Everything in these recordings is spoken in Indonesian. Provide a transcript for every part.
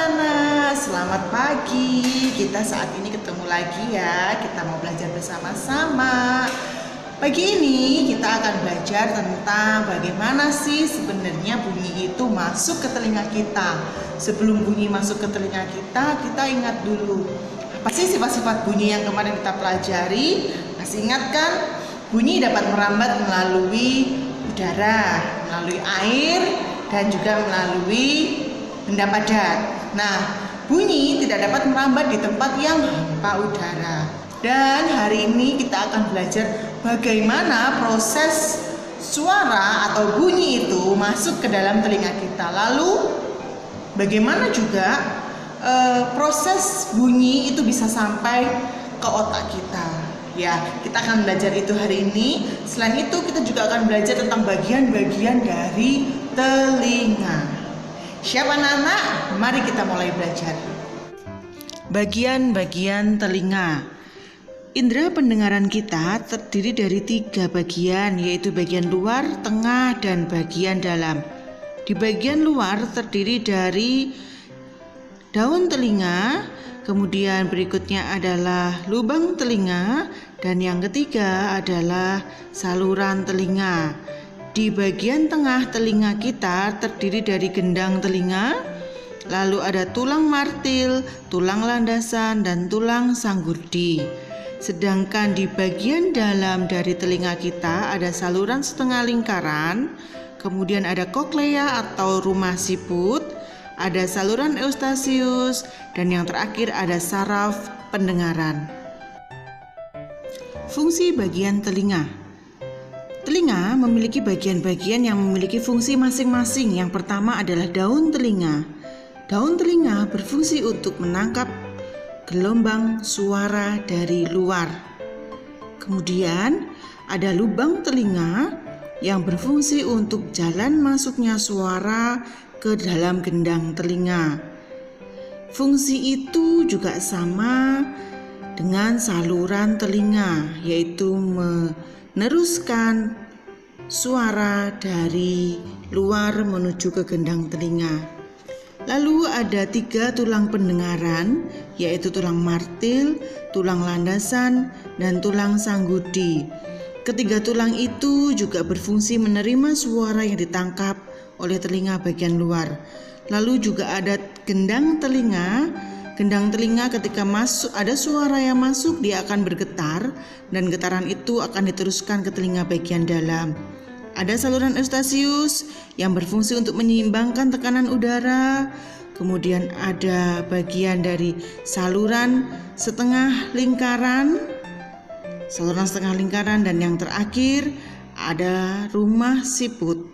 Anak, selamat pagi. Kita saat ini ketemu lagi ya. Kita mau belajar bersama-sama. Pagi ini kita akan belajar tentang bagaimana sih sebenarnya bunyi itu masuk ke telinga kita. Sebelum bunyi masuk ke telinga kita, kita ingat dulu apa sih sifat-sifat bunyi yang kemarin kita pelajari. Masih ingat kan? Bunyi dapat merambat melalui udara, melalui air, dan juga melalui benda padat. Nah, bunyi tidak dapat merambat di tempat yang hampa udara. Dan hari ini kita akan belajar bagaimana proses suara atau bunyi itu masuk ke dalam telinga kita. Lalu bagaimana juga proses bunyi itu bisa sampai ke otak kita. Ya, kita akan belajar itu hari ini. Selain itu kita juga akan belajar tentang bagian-bagian dari telinga. Siap anak-anak? Mari kita mulai belajar. Bagian-bagian telinga. Indera pendengaran kita terdiri dari 3 bagian, yaitu bagian luar, tengah, dan bagian dalam. Di bagian luar terdiri dari daun telinga, kemudian berikutnya adalah lubang telinga, dan yang ketiga adalah saluran telinga. Di bagian tengah telinga kita terdiri dari gendang telinga, lalu ada tulang martil, tulang landasan, dan tulang sanggurdi. Sedangkan di bagian dalam dari telinga kita ada saluran setengah lingkaran, kemudian ada koklea atau rumah siput, ada saluran eustasius, dan yang terakhir ada saraf pendengaran. Fungsi bagian telinga. Telinga memiliki bagian-bagian yang memiliki fungsi masing-masing. Yang pertama adalah daun telinga. Daun telinga berfungsi untuk menangkap gelombang suara dari luar. Kemudian ada lubang telinga yang berfungsi untuk jalan masuknya suara ke dalam gendang telinga. Fungsi itu juga sama dengan saluran telinga, yaitu meneruskan suara dari luar menuju ke gendang telinga. Lalu ada 3 tulang pendengaran, yaitu tulang martil, tulang landasan, dan tulang sanggurdi. Ketiga tulang itu juga berfungsi menerima suara yang ditangkap oleh telinga bagian luar. Lalu juga ada gendang telinga. Gendang telinga ketika ada suara yang masuk, dia akan bergetar, dan getaran itu akan diteruskan ke telinga bagian dalam. Ada saluran eustasius yang berfungsi untuk menyeimbangkan tekanan udara. Kemudian ada bagian dari saluran setengah lingkaran, dan yang terakhir ada rumah siput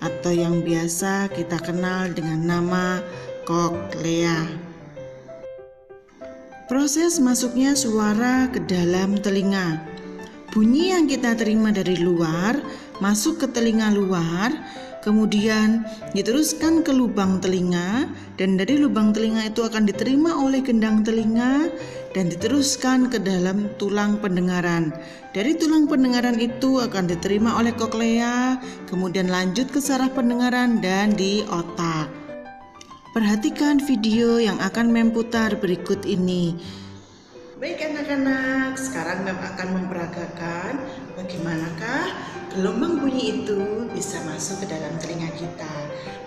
atau yang biasa kita kenal dengan nama koklea. Proses masuknya suara ke dalam telinga. Bunyi yang kita terima dari luar masuk ke telinga luar, kemudian diteruskan ke lubang telinga, dan dari lubang telinga itu akan diterima oleh gendang telinga dan diteruskan ke dalam tulang pendengaran. Dari tulang pendengaran itu akan diterima oleh koklea, kemudian lanjut ke saraf pendengaran dan di otak. Perhatikan video yang akan Mem putar berikut ini. Baik anak-anak, sekarang Mem akan memperagakan bagaimanakah gelombang bunyi itu bisa masuk ke dalam telinga kita.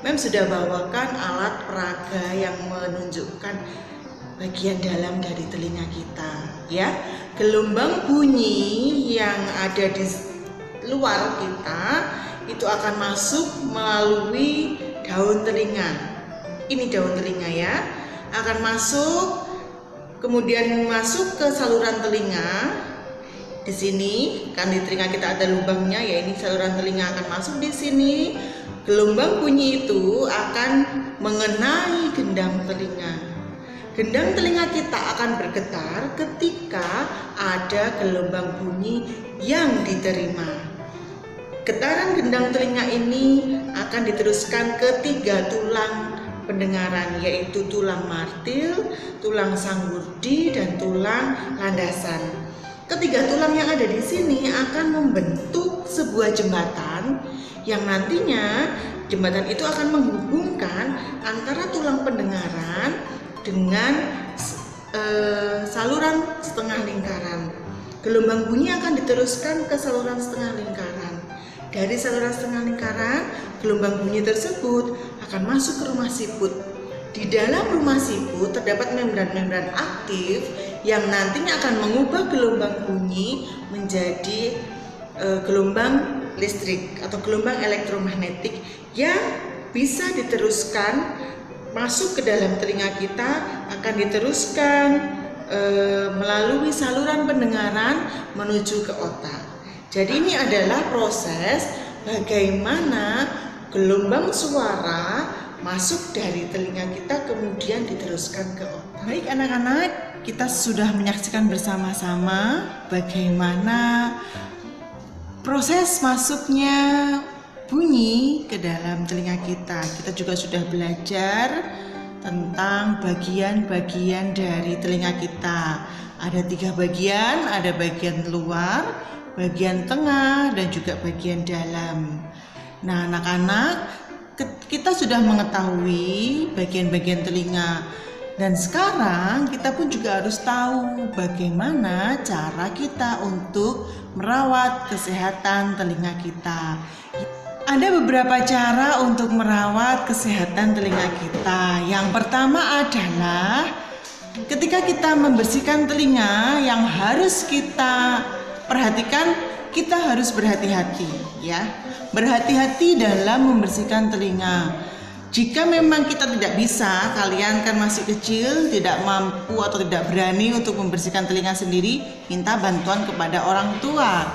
Mem sudah bawakan alat peraga yang menunjukkan bagian dalam dari telinga kita, ya. Gelombang bunyi yang ada di luar kita itu akan masuk melalui daun telinga. Ini daun telinga ya, akan masuk, kemudian masuk ke saluran telinga. Di sini kan di telinga kita ada lubangnya, ya, ini saluran telinga akan masuk di sini. Gelombang bunyi itu akan mengenai gendang telinga. Gendang telinga kita akan bergetar ketika ada gelombang bunyi yang diterima. Getaran gendang telinga ini akan diteruskan ke 3 tulang pendengaran, yaitu tulang martil, tulang sanggurdi, dan tulang landasan. Ketiga tulang yang ada di sini akan membentuk sebuah jembatan yang nantinya jembatan itu akan menghubungkan antara tulang pendengaran dengan saluran setengah lingkaran. Gelombang bunyi akan diteruskan ke saluran setengah lingkaran. Dari saluran setengah lingkaran, gelombang bunyi tersebut akan masuk ke rumah siput. Di dalam rumah siput terdapat membran-membran aktif yang nantinya akan mengubah gelombang bunyi menjadi gelombang listrik atau gelombang elektromagnetik yang bisa diteruskan masuk ke dalam telinga kita, akan diteruskan melalui saluran pendengaran menuju ke otak. Jadi ini adalah proses bagaimana gelombang suara masuk dari telinga kita kemudian diteruskan ke otak. Baik anak-anak, kita sudah menyaksikan bersama-sama bagaimana proses masuknya bunyi ke dalam telinga kita. Kita juga sudah belajar tentang bagian-bagian dari telinga kita. Ada 3 bagian, ada bagian luar, bagian tengah, dan juga bagian dalam. Nah, anak-anak, kita sudah mengetahui bagian-bagian telinga. Dan sekarang kita pun juga harus tahu bagaimana cara kita untuk merawat kesehatan telinga kita. Ada beberapa cara untuk merawat kesehatan telinga kita. Yang pertama adalah ketika kita membersihkan telinga, yang harus kita perhatikan, kita harus berhati-hati ya. Berhati-hati dalam membersihkan telinga. Jika memang kita tidak bisa, kalian kan masih kecil, tidak mampu atau tidak berani untuk membersihkan telinga sendiri, minta bantuan kepada orang tua.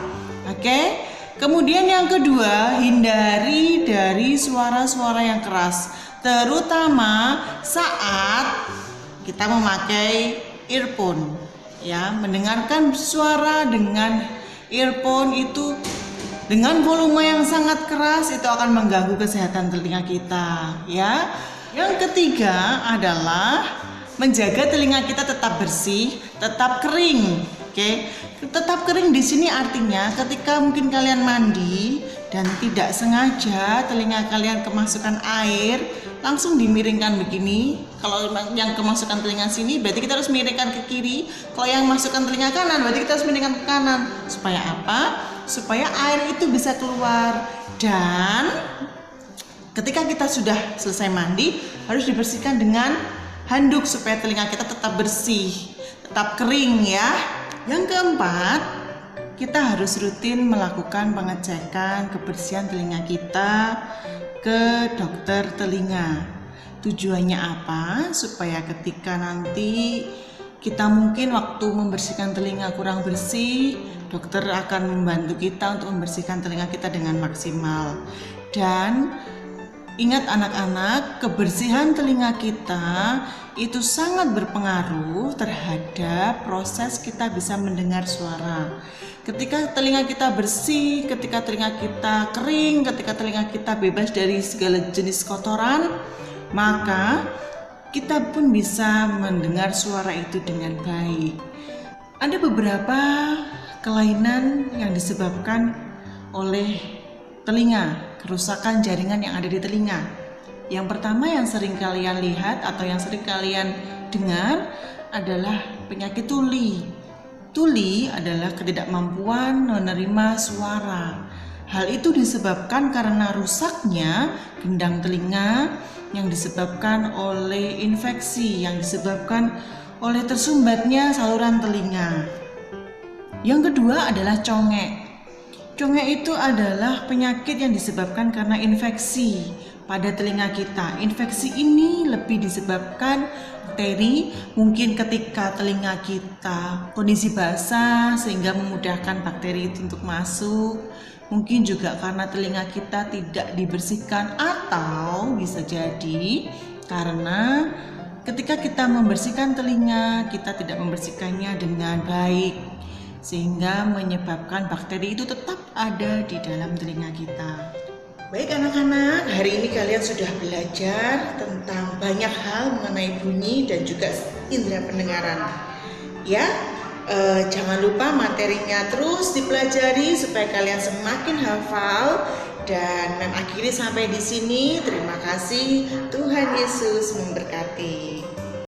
Oke? Kemudian yang kedua, hindari dari suara-suara yang keras, terutama saat kita memakai earphone. Ya, mendengarkan suara dengan earphone itu dengan volume yang sangat keras itu akan mengganggu kesehatan telinga kita, ya. Yang ketiga adalah menjaga telinga kita tetap bersih, tetap kering. Oke, tetap kering di sini artinya ketika mungkin kalian mandi dan tidak sengaja telinga kalian kemasukan air, langsung dimiringkan begini. Kalau yang kemasukan telinga sini, berarti kita harus miringkan ke kiri. Kalau yang masukkan telinga kanan, berarti kita harus miringkan ke kanan. Supaya apa? Supaya air itu bisa keluar. Dan ketika kita sudah selesai mandi, harus dibersihkan dengan handuk supaya telinga kita tetap bersih, tetap kering ya. Yang keempat, kita harus rutin melakukan pengecekan kebersihan telinga kita ke dokter telinga. Tujuannya apa? Supaya ketika nanti kita mungkin waktu membersihkan telinga kurang bersih, dokter akan membantu kita untuk membersihkan telinga kita dengan maksimal. Dan ingat anak-anak, kebersihan telinga kita itu sangat berpengaruh terhadap proses kita bisa mendengar suara. Ketika telinga kita bersih, ketika telinga kita kering, ketika telinga kita bebas dari segala jenis kotoran, maka kita pun bisa mendengar suara itu dengan baik. Ada beberapa kelainan yang disebabkan oleh telinga, kerusakan jaringan yang ada di telinga. Yang pertama yang sering kalian lihat atau yang sering kalian dengar adalah penyakit tuli. Tuli adalah ketidakmampuan menerima suara. Hal itu disebabkan karena rusaknya gendang telinga yang disebabkan oleh infeksi, yang disebabkan oleh tersumbatnya saluran telinga. Yang kedua adalah congek. Congek itu adalah penyakit yang disebabkan karena infeksi pada telinga kita. Infeksi ini lebih disebabkan bakteri, mungkin ketika telinga kita kondisi basah sehingga memudahkan bakteri itu untuk masuk. Mungkin juga karena telinga kita tidak dibersihkan, atau bisa jadi karena ketika kita membersihkan telinga, kita tidak membersihkannya dengan baik, sehingga menyebabkan bakteri itu tetap ada di dalam telinga kita. Baik anak-anak, hari ini kalian sudah belajar tentang banyak hal mengenai bunyi dan juga indera pendengaran. Ya, jangan lupa materinya terus dipelajari supaya kalian semakin hafal Dan Mem akhiri sampai di sini. Terima kasih. Tuhan Yesus memberkati.